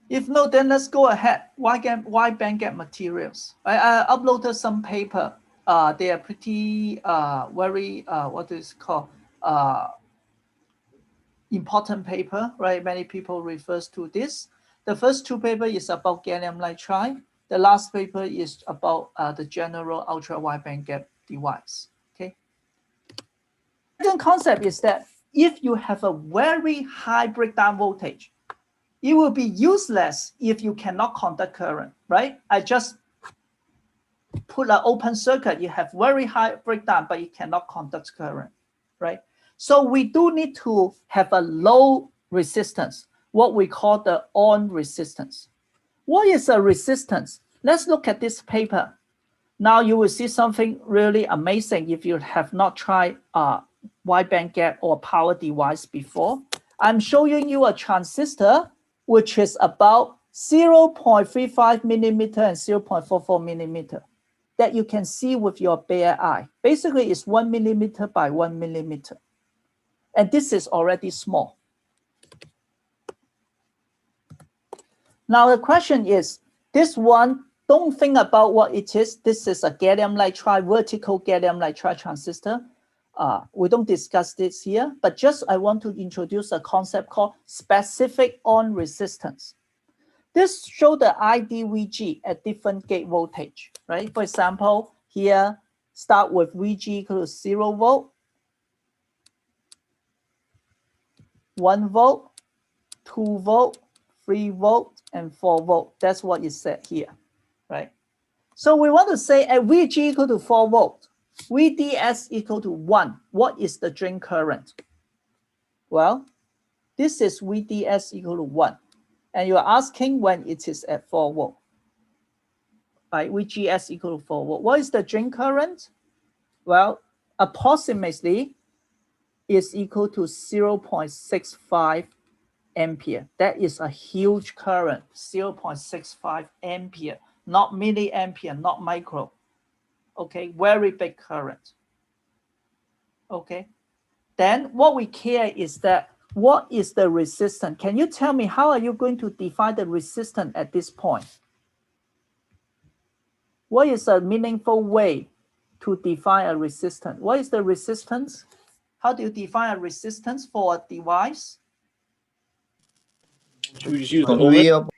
If no, then let's go ahead. Why Bandgap materials? I uploaded some paper. They are pretty very what is called important paper, right? Many people refers to this. The first two paper is about gallium nitride. The last paper is about the general ultra wide bandgap device. Okay. Second concept is that if you have a very high breakdown voltage, it will be useless if you cannot conduct current, right? I just put an open circuit, you have very high breakdown, but you cannot conduct current, right? So we do need to have a low resistance, what we call the on resistance. What is a resistance? Let's look at this paper. Now you will see something really amazing if you have not tried wide bandgap or power device before. I'm showing you a transistor which is about 0.35 millimeter and 0.44 millimeter that you can see with your bare eye. Basically, it's 1 millimeter by 1 millimeter. And this is already small. Now the question is, this one, don't think about what it is. This is a gallium nitride, vertical gallium nitride transistor. We don't discuss this here, but just I want to introduce a concept called specific on resistance. This shows the IDVG at different gate voltage, right? For example, here, start with VG equal to 0 volt, 1 volt, 2 volt, 3 volt, and 4 volt. That's what is said here, right? So we want to say at VG equal to 4 volt, VDS equal to 1. What is the drain current? Well, this is VDS equal to 1. And you're asking when it is at 4 volt, right? VGS equal to 4 volt. What is the drain current? Well, approximately is equal to 0.65 ampere. That is a huge current, 0.65 ampere, not milliampere, not micro. Okay, very big current. Okay, then what we care is that what is the resistance? Can you tell me how are you going to define the resistance at this point? What is a meaningful way to define a resistance? What is the resistance? How do you define a resistance for a device? We just use the over.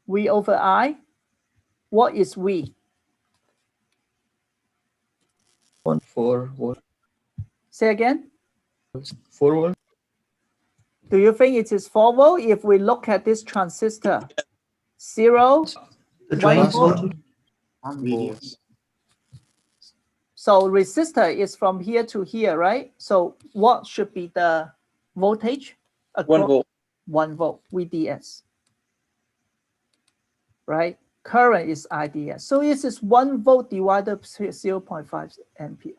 V over I. What is V? 4 volt. Say again? 4 volt. Do you think it is 4 volt if we look at this transistor? 0, 1 volt. So resistor is from here to here, right? So what should be the voltage? 1 volt. 1 volt, VDS. Right? Current is IDS. So this is 1 volt divided by 0.5 ampere.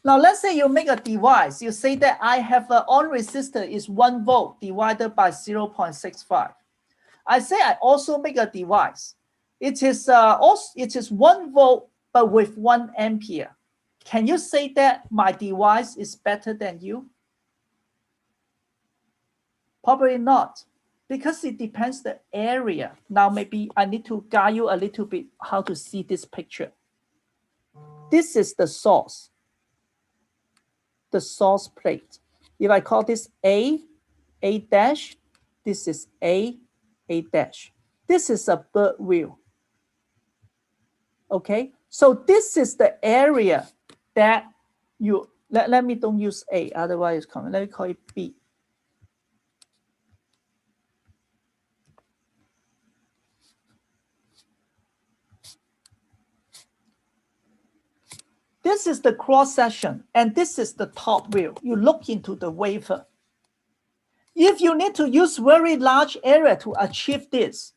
Now let's say you make a device. You say that I have an on resistor is 1 volt divided by 0.65. I say I also make a device. It is 1 volt but with 1 ampere. Can you say that my device is better than you? Probably not, because it depends the area. Now maybe I need to guide you a little bit how to see this picture. This is the source plate. If I call this A dash, this is A dash. This is a bird view. Okay, so this is the area that you, let me don't use A, otherwise it's coming. Let me call it B. This is the cross section, and this is the top view. You look into the wafer. If you need to use very large area to achieve this,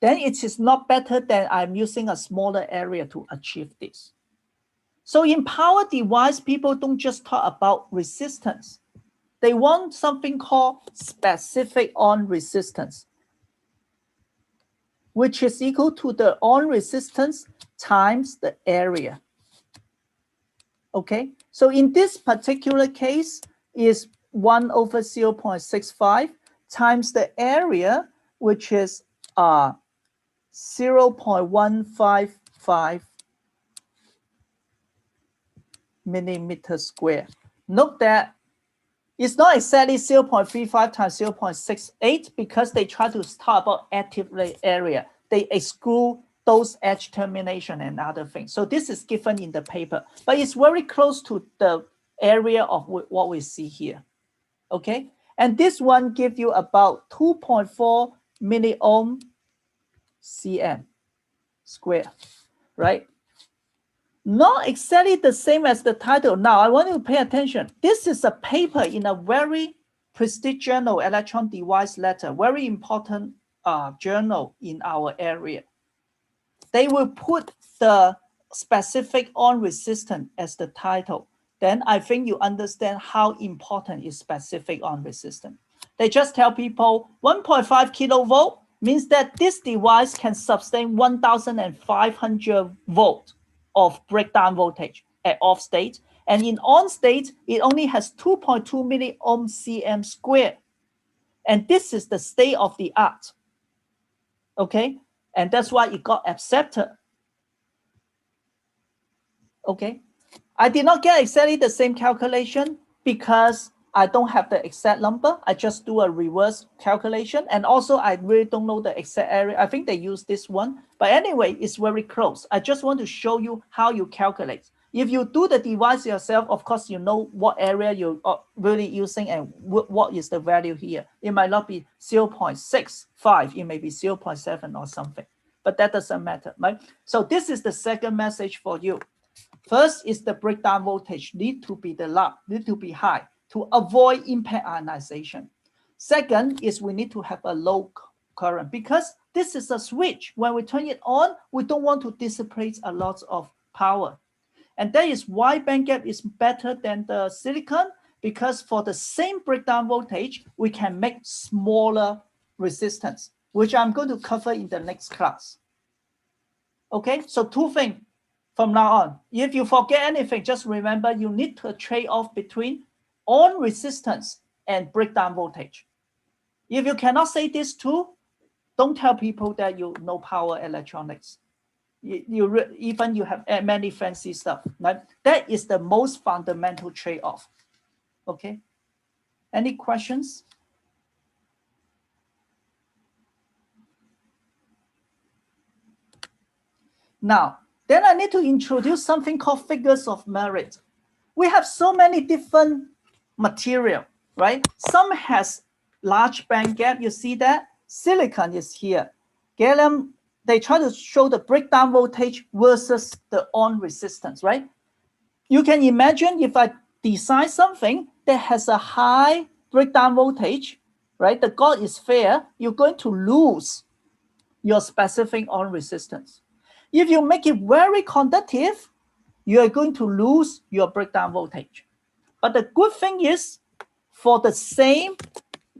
then it is not better than I'm using a smaller area to achieve this. So in power device, people don't just talk about resistance. They want something called specific on resistance, which is equal to the on resistance times the area. Okay, so in this particular case is 1 over 0.65 times the area which is 0.155 millimeter square. Note that it's not exactly 0.35 times 0.68 because they try to talk about active area. They exclude those edge termination and other things. So this is given in the paper, but it's very close to the area of what we see here. Okay, and this one gives you about 2.4 milliohm cm square, right? Not exactly the same as the title. Now, I want you to pay attention. This is a paper in a very prestigious journal, Electron Device Letter, very important journal in our area. They will put the specific on resistance as the title. Then I think you understand how important is specific on resistance. They just tell people 1.5 kilovolt means that this device can sustain 1,500 volt of breakdown voltage at off state. And in on state, it only has 2.2 milliohm cm square. And this is the state of the art. Okay, and that's why it got accepted. Okay, I did not get exactly the same calculation because I don't have the exact number. I just do a reverse calculation. And also, I really don't know the exact area. I think they use this one. But anyway, it's very close. I just want to show you how you calculate. If you do the device yourself, of course, you know what area you're really using and what is the value here. It might not be 0.65. It may be 0.7 or something. But that doesn't matter, right? So this is the second message for you. First is the breakdown voltage need to be high to avoid impact ionization. Second is we need to have a low current because this is a switch. When we turn it on, we don't want to dissipate a lot of power. And that is why bandgap is better than the silicon, because for the same breakdown voltage, we can make smaller resistance, which I'm going to cover in the next class. Okay, so two things from now on. If you forget anything, just remember you need to trade off between on resistance and breakdown voltage. If you cannot say these two, don't tell people that you know power electronics. Even you have many fancy stuff. Right? That is the most fundamental trade-off. Okay. Any questions? Now, then I need to introduce something called figures of merit. We have so many different material, right? Some has large band gap. You see that? Silicon is here. Gallium, they try to show the breakdown voltage versus the on resistance, right? You can imagine if I design something that has a high breakdown voltage, right? The God is fair, you're going to lose your specific on resistance. If you make it very conductive, you are going to lose your breakdown voltage. But the good thing is, for the same,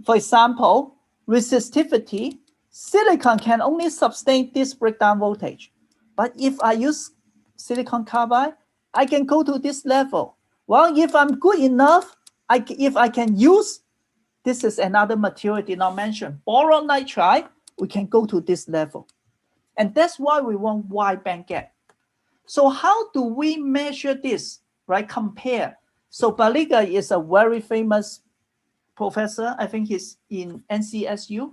for example, resistivity, silicon can only sustain this breakdown voltage. But if I use silicon carbide, I can go to this level. Well, if I'm good enough, if I can use, this is another material did not mention, boron nitride, we can go to this level. And that's why we want wide band gap. So how do we measure this, right? Compare. So Baliga is a very famous professor. I think he's in NCSU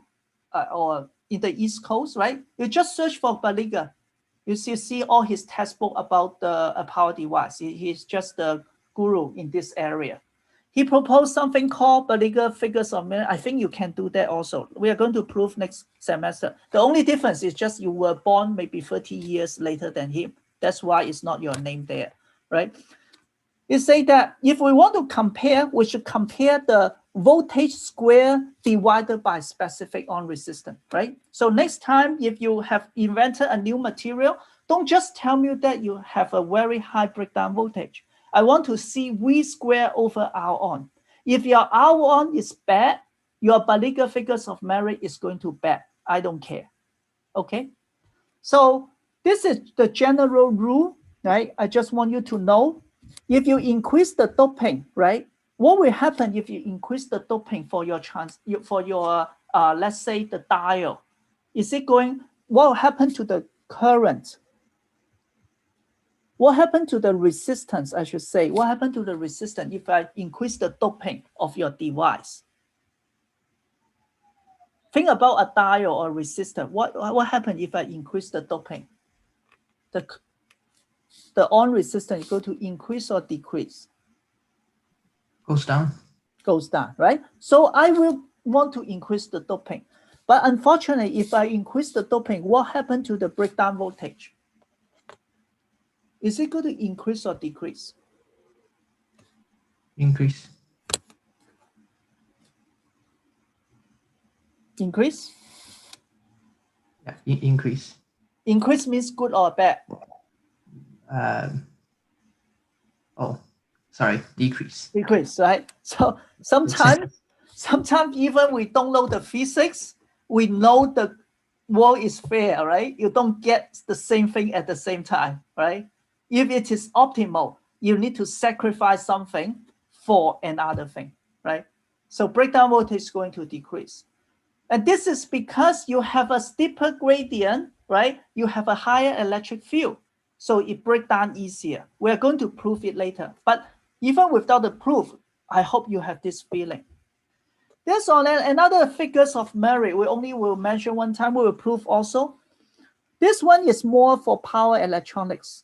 or in the East Coast, right? You just search for Baliga. You see all his textbook about the power device. He's just the guru in this area. He proposed something called Baliga figures of merit. I think you can do that also. We are going to prove next semester. The only difference is just you were born maybe 30 years later than him. That's why it's not your name there, right? It say that if we want to compare, we should compare the voltage square divided by specific on resistance, right? So next time, if you have invented a new material, don't just tell me that you have a very high breakdown voltage. I want to see V square over R on. If your R on is bad, your Baliga figures of merit is going to bad. I don't care, okay? So this is the general rule, right? I just want you to know, if you increase the doping, right? What will happen if you increase the doping for your let's say the diode, is it going, what happened to the current? What happened to the resistance, I should say? What happened to the resistance if I increase the doping of your device? Think about a diode or resistor. What happened if I increase the doping? The on resistance is going to increase or decrease? Goes down. Goes down, right? So I will want to increase the doping. But unfortunately, if I increase the doping, what happened to the breakdown voltage? Is it going to increase or decrease? Increase. Increase? Yeah, increase. Increase means good or bad? Oh, sorry, decrease. Decrease, right? So sometimes even we don't know the physics, we know the world is fair, right? You don't get the same thing at the same time, right? If it is optimal, you need to sacrifice something for another thing, right? So breakdown voltage is going to decrease. And this is because you have a steeper gradient, right? You have a higher electric field. So it breaks down easier. We're going to prove it later. But even without the proof, I hope you have this feeling. There's another figures of merit. We only will measure one time. We will prove also. This one is more for power electronics,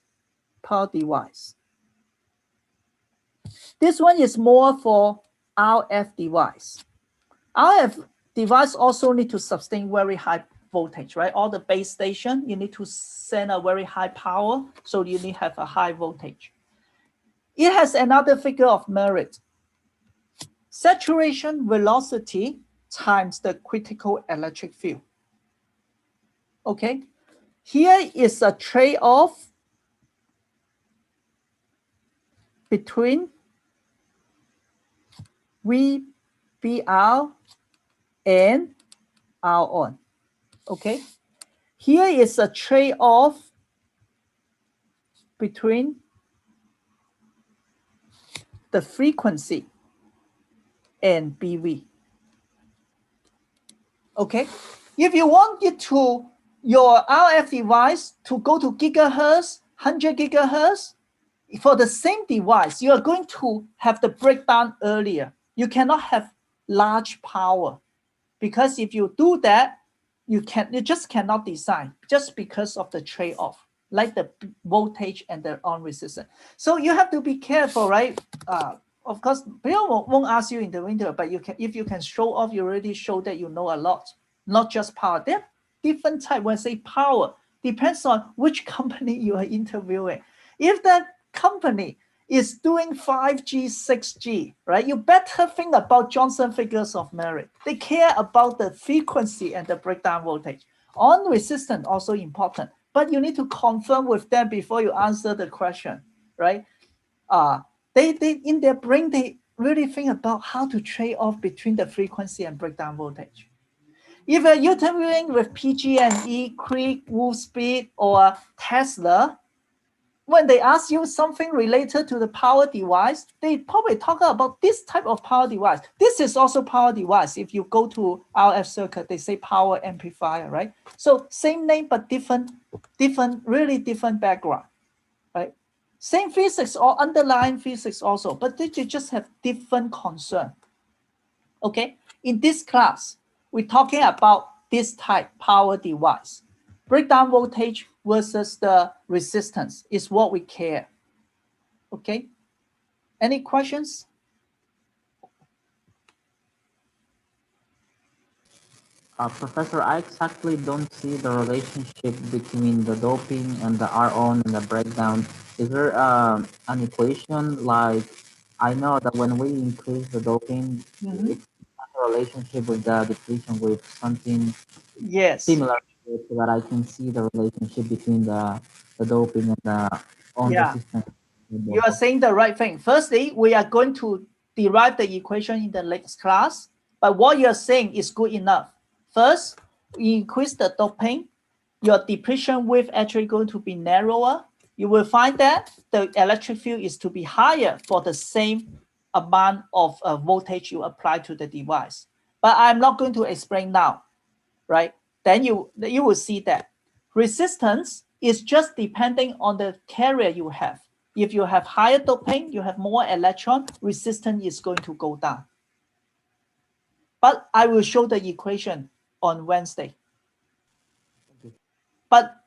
power device. This one is more for RF device. RF device also need to sustain very high voltage, right? All the base station, you need to send a very high power, so you need to have a high voltage. It has another figure of merit. Saturation velocity times the critical electric field. Okay, here is a trade-off between VBR and R on. Okay, here is a trade-off between the frequency and BV. Okay, if you want it to your RF device to go to gigahertz, 100 gigahertz, for the same device, you are going to have the breakdown earlier. You cannot have large power, because if you do that, you just cannot design, just because of the trade-off, like the voltage and the on resistance. So you have to be careful, right? Of course, people won't ask you in the winter, but you can, if you can show off, you already show that you know a lot, not just power. There are different type. When I say power, depends on which company you are interviewing. If that company is doing 5G, 6G, right? You better think about Johnson figures of merit. They care about the frequency and the breakdown voltage. On resistance also important, but you need to confirm with them before you answer the question, right? They in their brain, they really think about how to trade off between the frequency and breakdown voltage. If you're interviewing with PG&E, Creek, Wolfspeed, or Tesla, when they ask you something related to the power device, they probably talk about this type of power device. This is also power device. If you go to RF circuit, they say power amplifier, right? So same name, but really different background, right? Same physics or underlying physics also, but they just have different concern. Okay, in this class, we're talking about this type power device. Breakdown voltage versus the resistance is what we care. Okay, any questions? Professor, I exactly don't see the relationship between the doping and the R-on and the breakdown. Is there an equation? Like, I know that when we increase the doping, it has a relationship with the depletion with something similar, so that I can see the relationship between the doping and the on resistance. You are saying the right thing. Firstly, we are going to derive the equation in the next class, but what you are saying is good enough. First, we increase the doping, your depletion width actually going to be narrower. You will find that the electric field is to be higher for the same amount of voltage you apply to the device. but I'm not going to explain now, right? Then you will see that resistance is just depending on the carrier you have. If you have higher doping, you have more electron, resistance is going to go down. But I will show the equation on Wednesday. But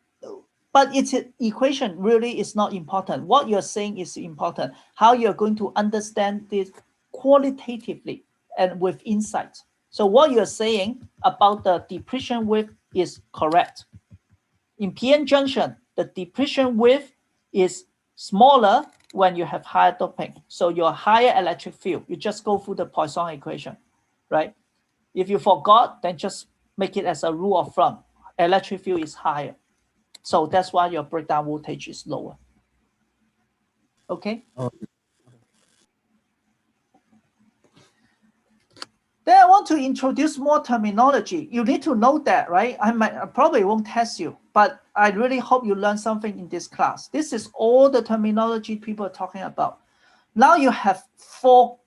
its equation really is not important. What you're saying is important. How you're going to understand this qualitatively and with insight. So what you're saying about the depletion width is correct. In PN junction, the depletion width is smaller when you have higher doping. So your higher electric field, you just go through the Poisson equation, right? If you forgot, then just make it as a rule of thumb. Electric field is higher. So that's why your breakdown voltage is lower. Okay? Then I want to introduce more terminology. You need to know that, right? I probably won't test you, but I really hope you learn something in this class. This is all the terminology people are talking about. Now you have so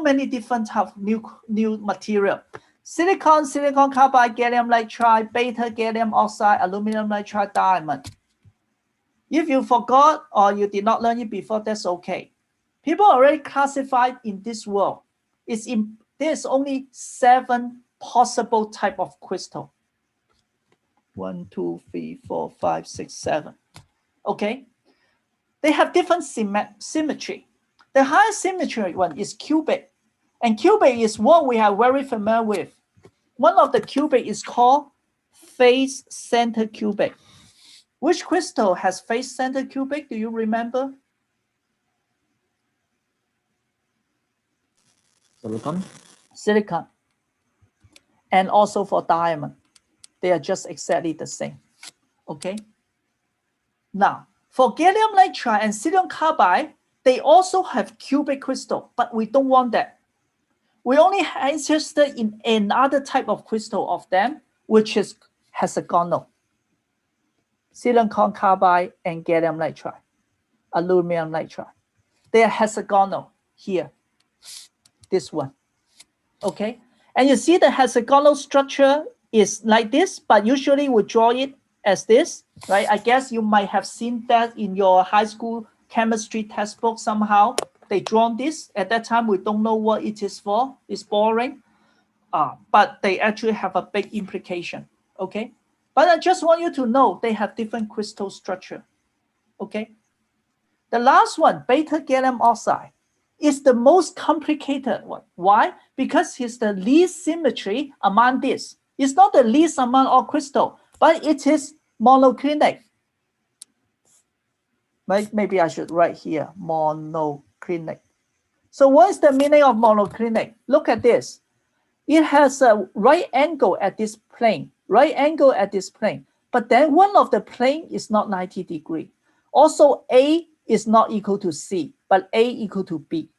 many different types of new material. Silicon carbide, gallium nitride, beta gallium oxide, aluminum nitride, diamond. If you forgot or you did not learn it before, that's okay. People already classified in this world. There's only 7 possible type of crystal. 1, 2, 3, 4, 5, 6, 7. Okay? They have different symmetry. The highest symmetry one is cubic. And cubic is what we are very familiar with. One of the cubic is called face center cubic. Which crystal has face center cubic? Do you remember? Silicon. And also for diamond. They are just exactly the same. Okay? Now, for gallium nitride and silicon carbide, they also have cubic crystal, but we don't want that. We only are interested in another type of crystal of them, which is hexagonal. Silicon carbide and gallium nitride, aluminum nitride. They are hexagonal here, this one. Okay? And you see the hexagonal structure is like this, but usually we draw it as this, right? I guess you might have seen that in your high school chemistry textbook somehow. They drawn this. At that time, we don't know what it is for. It's boring. But they actually have a big implication, okay? But I just want you to know they have different crystal structure, okay? The last one, beta gallium oxide, is the most complicated one. Why? Because it's the least symmetry among this. It's not the least among all crystal, but it is monoclinic. Maybe I should write here, monoclinic. So what is the meaning of monoclinic? Look at this. It has a right angle at this plane, but then one of the plane is not 90 degrees. Also, A is not equal to C, but A equal to B.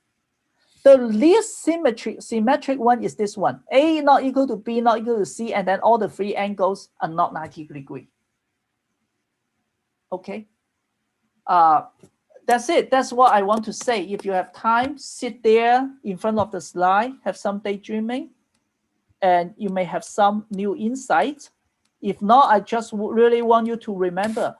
The least symmetric one is this one. A not equal to B, not equal to C, and then all the 3 angles are not 90 degrees. Okay. That's it. That's what I want to say. If you have time, sit there in front of the slide, have some daydreaming, and you may have some new insights. If not, I just really want you to remember,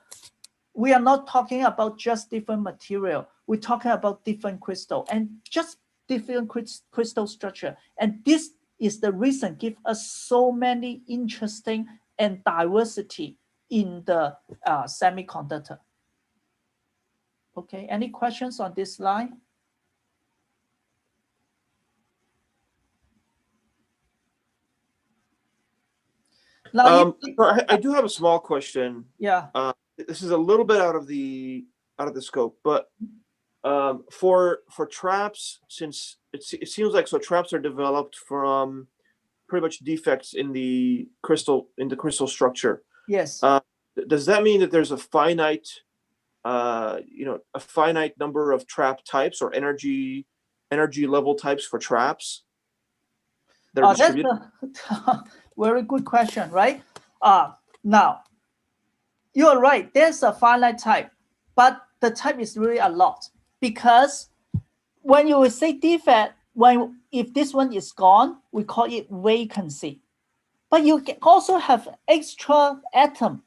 we are not talking about just different material. We're talking about different crystal and just different crystal structure. And this is the reason give us so many interesting and diversity in the semiconductor. Okay, any questions on this slide? Now, I do have a small question. Yeah. This is a little bit out of the scope, but for traps, since it seems like traps are developed from pretty much defects in the crystal structure. Yes. Does that mean that there's a finite number of trap types or energy level types for traps that are distributed? That's a very good question, right? Now, you're right. There's a finite type, but the type is really a lot, because when you say defect, when if this one is gone, we call it vacancy. But you can also have extra atom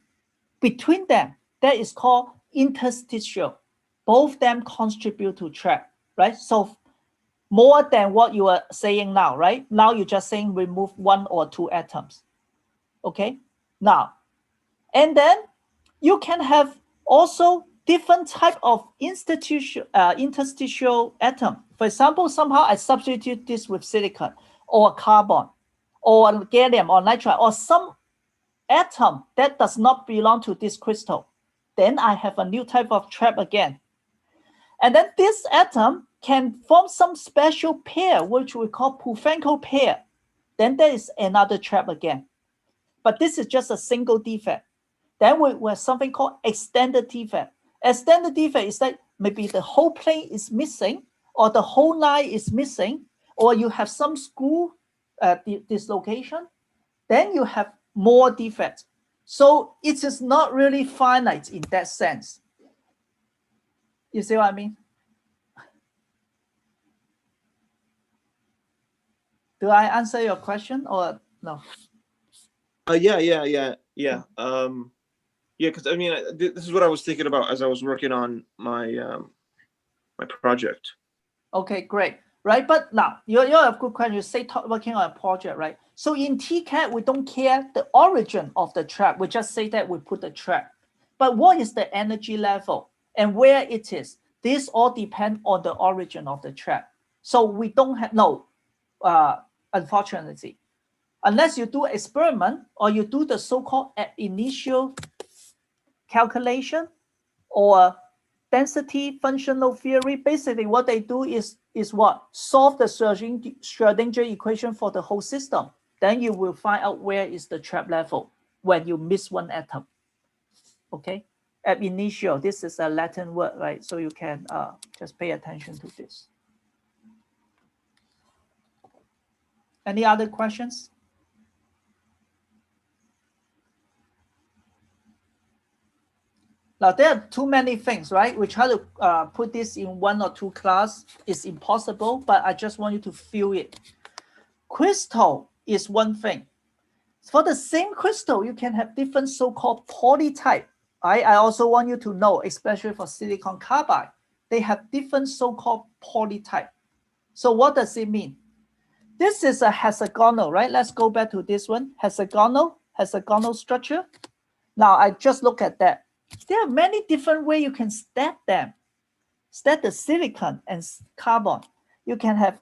between them. That is called interstitial. Both them contribute to trap, right? So more than what you are saying now, right? Now you're just saying remove 1 or 2 atoms. Okay, now, and then you can have also different type of interstitial atom. For example, somehow I substitute this with silicon or carbon or gallium or nitride or some atom that does not belong to this crystal. Then I have a new type of trap again. And then this atom can form some special pair, which we call Pufenko pair. Then there is another trap again. But this is just a single defect. Then we have something called extended defect. Extended defect is that maybe the whole plane is missing, or the whole line is missing, or you have some screw dislocation. Then you have more defects. So it is not really finite in that sense. You see what I mean? Do I answer your question or no? Yeah. Because I mean, this is what I was thinking about as I was working on my my project. Okay, great. Right, but now you're a good question. You say working on a project, right? So in TCAD, we don't care the origin of the trap. We just say that we put the trap. But what is the energy level and where it is? This all depend on the origin of the trap. So we don't have unfortunately, unless you do experiment or you do the so-called initial calculation or density functional theory. Basically, what they do is what? Solve the Schrödinger equation for the whole system. Then you will find out where is the trap level when you miss one atom. Okay, ab initio, this is a Latin word, right? So you can just pay attention to this. Any other questions? Now, there are too many things, right? We try to put this in 1 or 2 class. It's impossible, but I just want you to feel it. Crystal is one thing. For the same crystal, you can have different so-called polytype. I also want you to know, especially for silicon carbide, they have different so-called polytype. So what does it mean? This is a hexagonal, right? Let's go back to this one. Hexagonal structure. Now, I just look at that. There are many different ways you can stack them. Stack the silicon and carbon. You can have,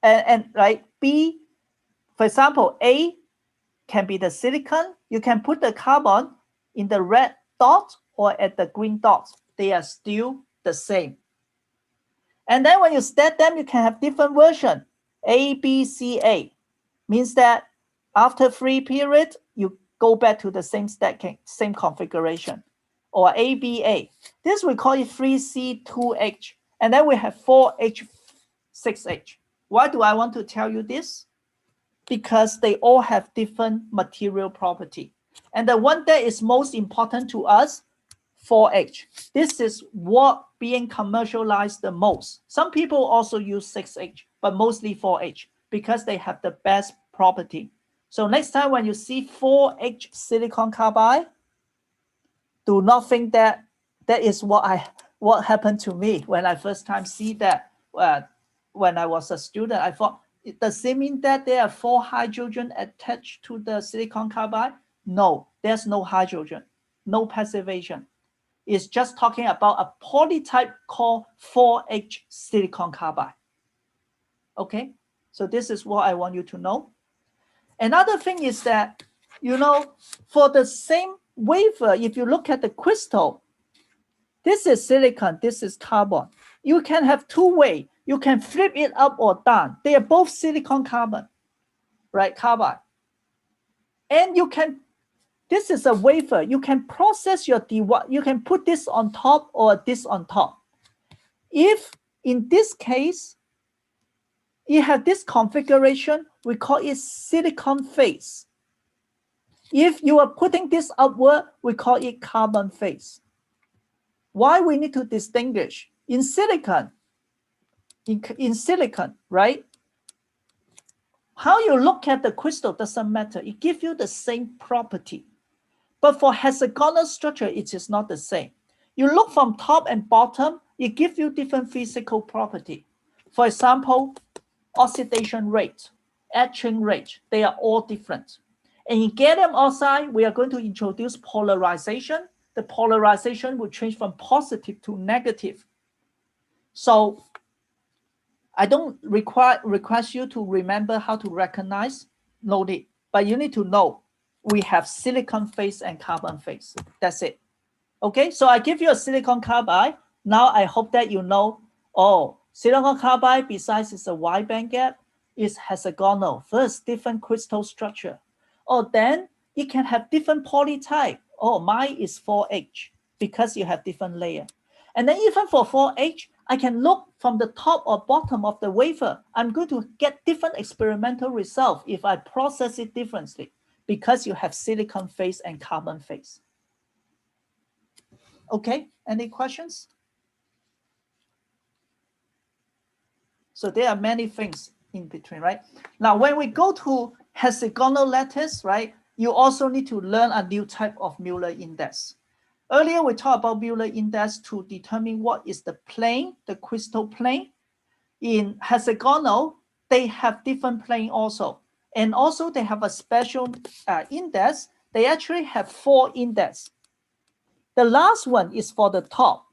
and right, B, for example, A can be the silicon. You can put the carbon in the red dot or at the green dot. They are still the same. And then when you stack them, you can have different version. A, B, C, A means that after 3 periods, you go back to the same stacking, same configuration, or ABA. This we call it 3C2H, and then we have 4H, 6H. Why do I want to tell you this? Because they all have different material property. And the one that is most important to us, 4H. This is what being commercialized the most. Some people also use 6H, but mostly 4H because they have the best property. So next time when you see 4H silicon carbide, do not think that that is what happened to me when I first time see that. When I was a student, I thought, does it mean that there are 4 hydrogen attached to the silicon carbide? No, there's no hydrogen, no passivation. It's just talking about a polytype called 4H silicon carbide. Okay, so this is what I want you to know. Another thing is that, for the same wafer, if you look at the crystal, this is silicon, this is carbon. You can have 2 ways. You can flip it up or down. They are both silicon carbon, right? Carbide. And you can, this is a wafer. You can process your you can put this on top or this on top. If in this case, you have this configuration, we call it silicon phase. If you are putting this upward, we call it carbon phase. Why we need to distinguish? In silicon, right? How you look at the crystal doesn't matter. It gives you the same property. But for hexagonal structure, it is not the same. You look from top and bottom, it gives you different physical property. For example, oxidation rate, etching rate, they are all different. And in gallium oxide, we are going to introduce polarization. The polarization will change from positive to negative. So I don't request you to remember how to recognize, no need, but you need to know we have silicon phase and carbon phase. That's it. Okay, so I give you a silicon carbide. Now I hope that you know, oh, silicon carbide, besides it's a wide band gap, is hexagonal. First, different crystal structure. Oh, then it can have different polytype. Oh, mine is 4H because you have different layer. And then even for 4H, I can look from the top or bottom of the wafer. I'm going to get different experimental results if I process it differently because you have silicon phase and carbon phase. Okay, any questions? So there are many things in between, right? Now, when we go to hexagonal lattice, right, you also need to learn a new type of Mueller index. Earlier, we talked about Mueller index to determine what is the plane, the crystal plane. In hexagonal, they have different plane also. And also they have a special index. They actually have 4 index. The last one is for the top.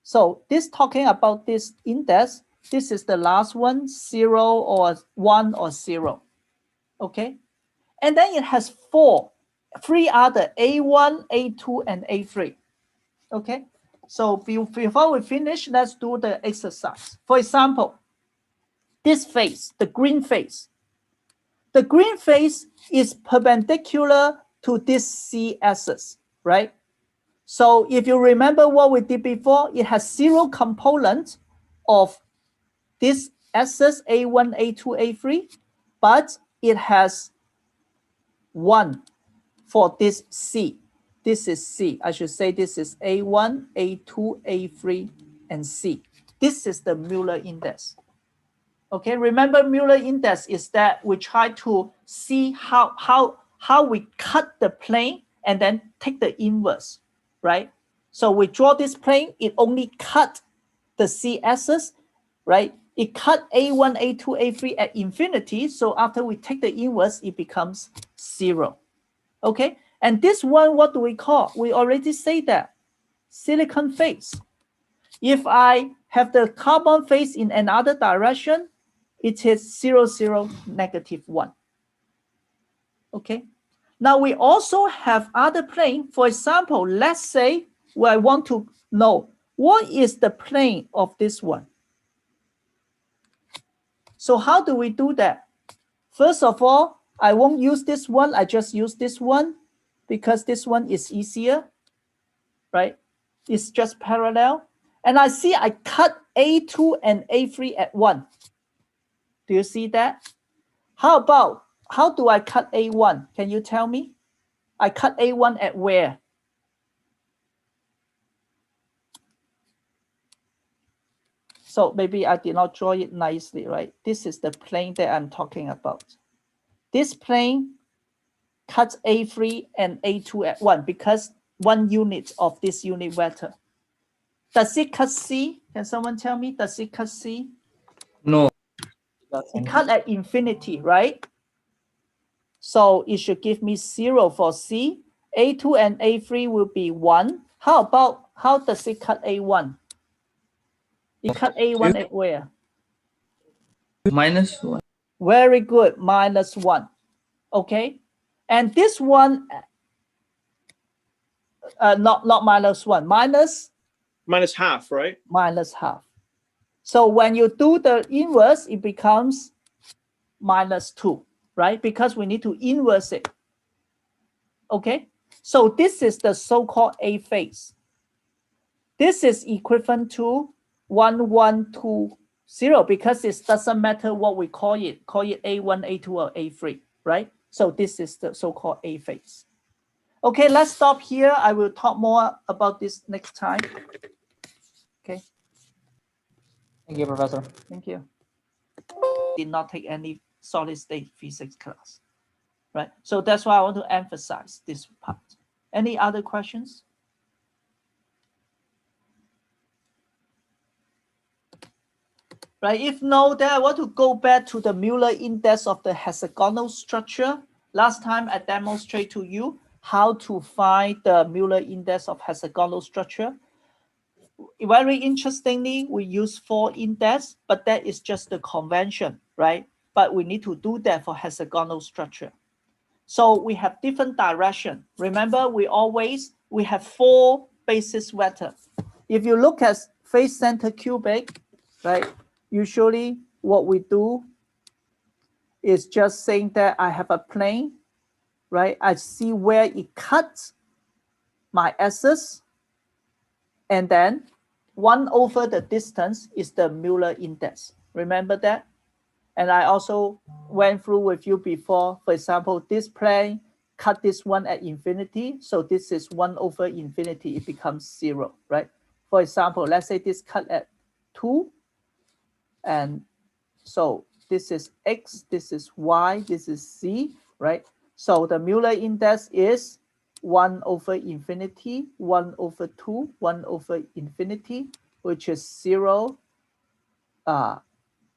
So this talking about this index, this is the last one, 0 or 1 or 0. Okay. And then it has 3 other, A1, A2, and A3. Okay. So before we finish, let's do the exercise. For example, this phase, the green phase. The green phase is perpendicular to this C axis, right? So if you remember what we did before, it has 0 component of this axis A1, A2, A3, but it has 1 for this C. This is C. I should say this is A1, A2, A3, and C. This is the Mueller index. Okay, remember Mueller index is that we try to see how we cut the plane and then take the inverse, right? So we draw this plane, it only cut the C axis, right? It cut A1, A2, A3 at infinity. So after we take the inverse, it becomes 0. Okay, and this one, what do we call? We already say that silicon phase. If I have the carbon phase in another direction, it is 0, 0, -1. Okay. Now we also have other plane. For example, let's say I want to know what is the plane of this one. So how do we do that? First of all, I won't use this one. I just use this one because this one is easier, right? It's just parallel. And I see I cut A2 and A3 at 1. Do you see that? How do I cut A1? Can you tell me? I cut A1 at where? So maybe I did not draw it nicely, right? This is the plane that I'm talking about. This plane cuts A3 and A2 at 1 because 1 unit of this unit vector. Does it cut C? Can someone tell me? Does it cut C? No. It cut at infinity, right? So it should give me 0 for C. A2 and A3 will be 1. How does it cut A1? It cut A1 at where? -1. Very good, -1. Okay. And this one, not -1, minus half, right? -half. So when you do the inverse, it becomes -2, right? Because we need to inverse it. Okay. So this is the so-called A phase. This is equivalent to 1, 1, 2, 0 because it doesn't matter what we call it A1, A2, or A3, right? So this is the so-called A phase. Okay, let's stop here. I will talk more about this next time. Thank you, Professor. Thank you. Did not take any solid state physics class, right? So that's why I want to emphasize this part. Any other questions? Right, if no, then I want to go back to the Mueller index of the hexagonal structure. Last time I demonstrated to you how to find the Mueller index of hexagonal structure. Very interestingly, we use 4 index, but that is just the convention, right? But we need to do that for hexagonal structure. So we have different direction. Remember, we have 4 basis vector. If you look at face center cubic, right? Usually what we do is just saying that I have a plane, right? I see where it cuts my axis, and then 1 over the distance is the Mueller index. Remember that? And I also went through with you before, for example, this plane cut this one at infinity. So this is 1 over infinity, it becomes 0, right? For example, let's say this cut at 2, and so this is X, this is Y, this is Z, right? So the Mueller index is 1 over infinity, 1 over 2, 1 over infinity, which is 0.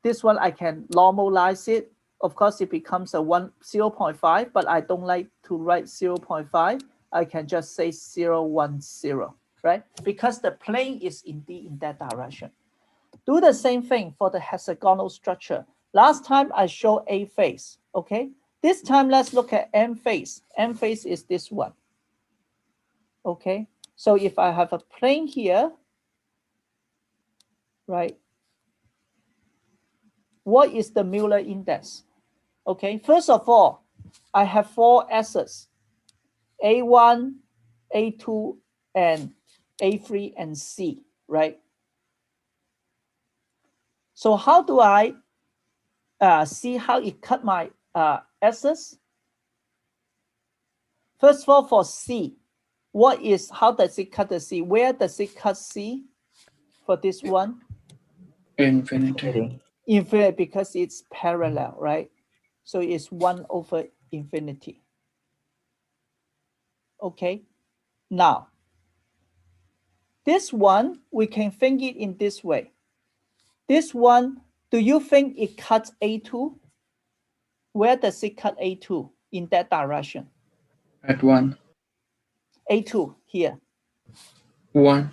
This one I can normalize it. Of course, it becomes a 0.5, but I don't like to write 0.5. I can just say 0, 1, 0, right? Because the plane is indeed in that direction. Do the same thing for the hexagonal structure. Last time I showed A face, okay? This time let's look at M face. M face is this one, okay? So if I have a plane here, right? What is the Mueller index? Okay, first of all, I have 4 axes, A1, A2, and A3 and C, right? So how do I see how it cut my axis? First of all, for C, how does it cut the C? Where does it cut C for this one? Infinity. Infinity, because it's parallel, right? So it's 1 over infinity. Okay, now, this one, we can think it in this way. This one, do you think it cuts A2? Where does it cut A2 in that direction? At 1. A2 here. 1.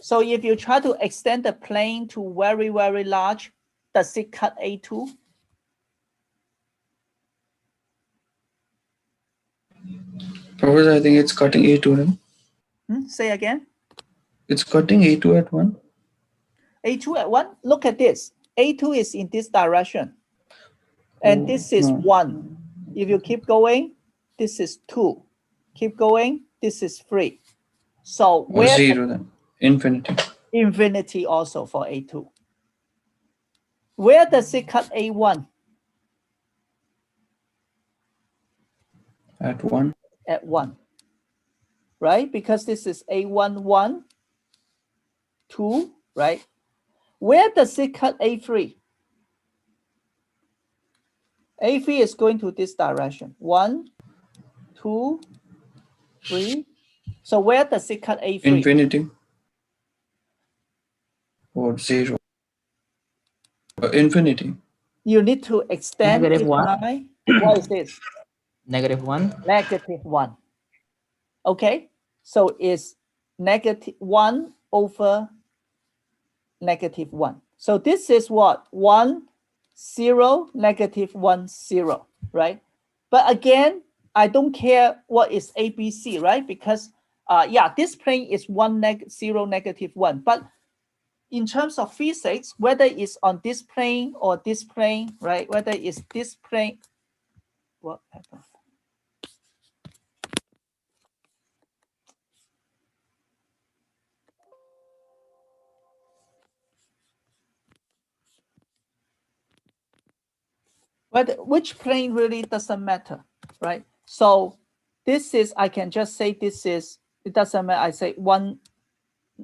So if you try to extend the plane to very, very large, does it cut A2? Professor, I think it's cutting A2, no? Say again. It's cutting A2 at 1. A2 at 1? Look at this. A2 is in this direction. And this is 1. If you keep going, this is 2. Keep going, this is 3. So Or where 0 then. Infinity. infinity also for A2. Where does it cut A1? At 1. At 1. Right? Because this is A1, 1, 2, right? Where does it cut A3? A3 is going to this direction. 1, 2, 3. So where does it cut A3? Infinity. Or 0. Infinity. You need to extend Negative it 1. by, what is this? Negative 1. Negative 1. Okay, so it's negative 1 over negative 1. So this is what? 1, 0, negative 1, 0, right? But again, I don't care what is ABC, right? Because, yeah, this plane is 0, negative 1. But in terms of physics, whether it's on this plane or this plane, right? Whether it's this plane, what happened? Which plane really doesn't matter, right? So this is, I can just say this is, it doesn't matter. I say 1,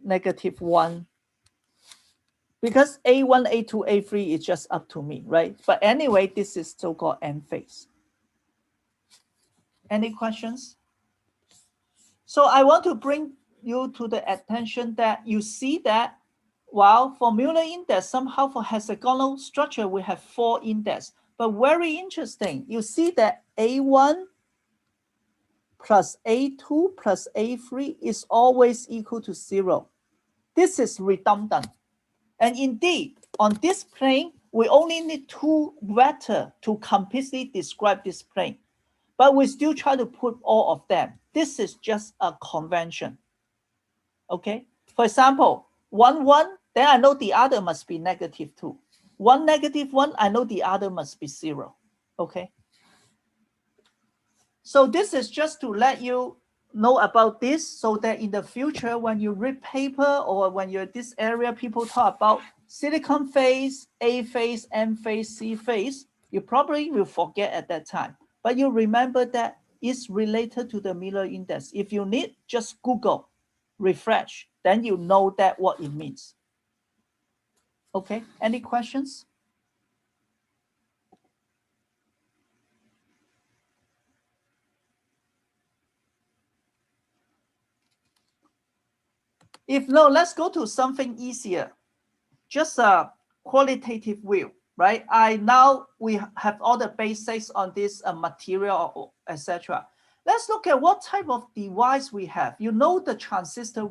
negative 1, because A1, A2, A3 is just up to me, right? But anyway, this is so-called N phase. Any questions? So I want to bring you to the attention that you see that while formula index, somehow for hexagonal structure, we have 4 index. But very interesting, you see that A1 plus A2 plus A3 is always equal to 0. This is redundant. And indeed, on this plane, we only need 2 vectors to completely describe this plane. But we still try to put all of them. This is just a convention. Okay? For example, 1, 1, then I know the other must be -2. 1, -1, I know the other must be 0. Okay? So this is just to let you know about this so that in the future, when you read paper or when you're in this area, people talk about silicon phase, A phase, N phase, C phase, you probably will forget at that time. But you remember that it's related to the Miller index. If you need, just Google, refresh, then you know that what it means. Okay, any questions? If no, let's go to something easier. Just a qualitative view, right? We have all the basics on this material, etc. Let's look at what type of device we have. You know the transistor